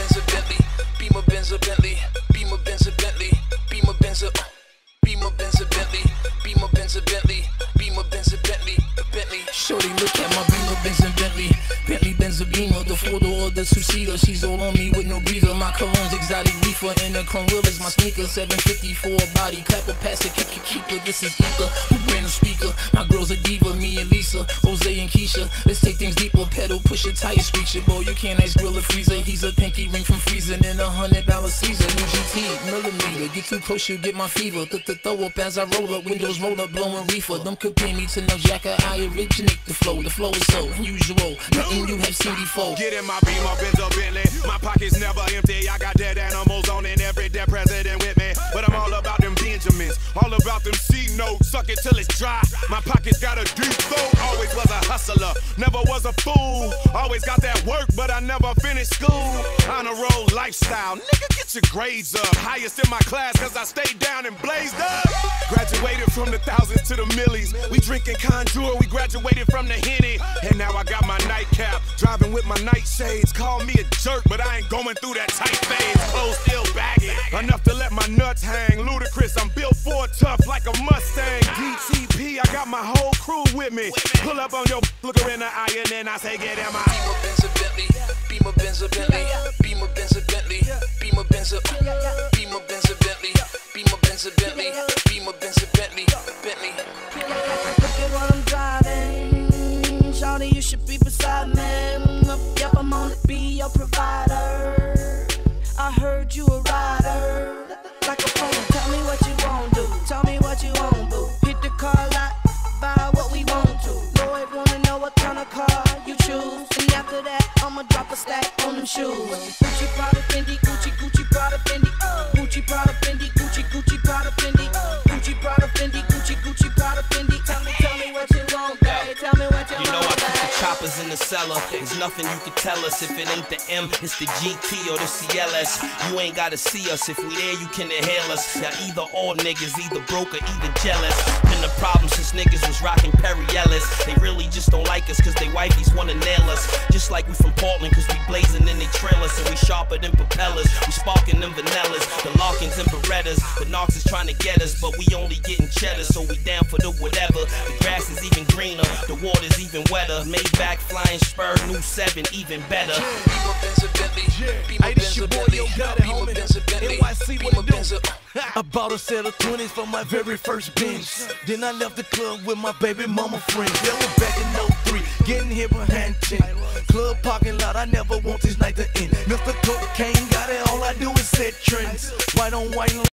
Benz, a Bentley, Beamer, Benz, a Bentley, Beamer, Benz, a Bentley, Beamer, Benz, a Beamer, Benz, a Bentley, Beamer, Benz, a Bentley, Beamer, Benz, a Bentley, a Bentley. Shorty, look at my Beamer, Benz, and Bentley, Bentley, Benz, a Beamer, the four-door, the two-seater. She's all on me with no breather. My cologne's exotic reefer, and the chrome wheel is my sneaker. 754 body, clapper, pass it, keeper. This is Ether, who brand a speaker. My girl's a diva, me and Lisa, Jose and Keisha. Let's take things deeper, pedal, push a tire, screech it. Boy, you can't ask Grill or Freezer. He's a pinky ring from freezing in $100 Caesar. New GT, millimeter, get too close, you get my fever. Throw up as I roll up, windows roll up, blowing reefer. Them compare me to no jacker, I originate the flow. The flow is so unusual, nothing you have seen before. Get in my Beamer, Benz, or Bentley. My pockets never empty. I got dead animals on and every dead president with me. But I'm all about them Benjamins, all about them C-notes. Suck it till it's dry. My pockets got a deep throat. Always was a hustler, never was a fool. Always got that work, but I never finished school. On a roll lifestyle, nigga, get your grades up. Highest in my class, cause I stayed down and blazed up. Graduated from the thousands to the millies. We drinking Contour, we graduated from the Henny. And now I got my nightcap, driving with my nightshades. Call me a jerk, but I ain't going through that tight phase. Clothes still baggy, enough to let my nuts hang. Ludicrous, I'm built for tough like a Mustang. DTP, I got my whole crew with me. Pull up on your look her in the eye and then I say get in my Beamer, Benz, a Bentley, Beamer, Benz, a Bentley, Beamer, Benz, a Bentley, Beamer, Benz, a Beamer, Benz, a Bentley, Beamer, Benz, a Bentley, Beamer, Benz, a Bentley, Bentley. Look at what I'm driving, shawty, you should be beside me. Yup, I'm on to be your provider. I heard you a rider, like a phone. Tell me what you won't do, tell me what you won't do. Hit the car lot, buy what we want to. Lord, wanna know what kind of car you choose. And after that, I'ma drop a stack on them shoes. Gucci, Prada, Fendi, Gucci, Gucci, Prada, Fendi. Gucci, Prada, Fendi, Gucci, Gucci, Prada, Fendi. Gucci, Prada, Fendi, Gucci, Gucci, Prada, Fendi. Tell me what you want, babe. Tell me what you want. You know I put the choppers in the cellar. There's nothing you can tell us. If it ain't the M, it's the GT or the CLS. You ain't gotta see us. If we there, you can inhale us. Now either all niggas, either broke or either jealous. Been the problem since niggas was rocking Perry Ellis. They really just don't like us cause they wifeys wanna nail us. Just like we from Portland cause we blazing in they trailers. And we sharper than propellers. We sparking them vanillas. The Larkins and Berettas. The Knox is trying to get us, but we only getting cheddar. So we down for the whatever. The grass is even greener. The water's even wetter. Maybach flying spur, new 7 even better. Beamer, Benz, a Bentley, Beamer, Benz, a Bentley, Beamer, Benz, a Bentley, Beamer, Benz, a I bought a set of 20s for my very first Benz. Then I left the club with my baby mama friends. Then we're back in 03, getting here behind 10. Club parking lot, I never want this night to end. Mr. Cocaine got it, all I do is set trends. White on white.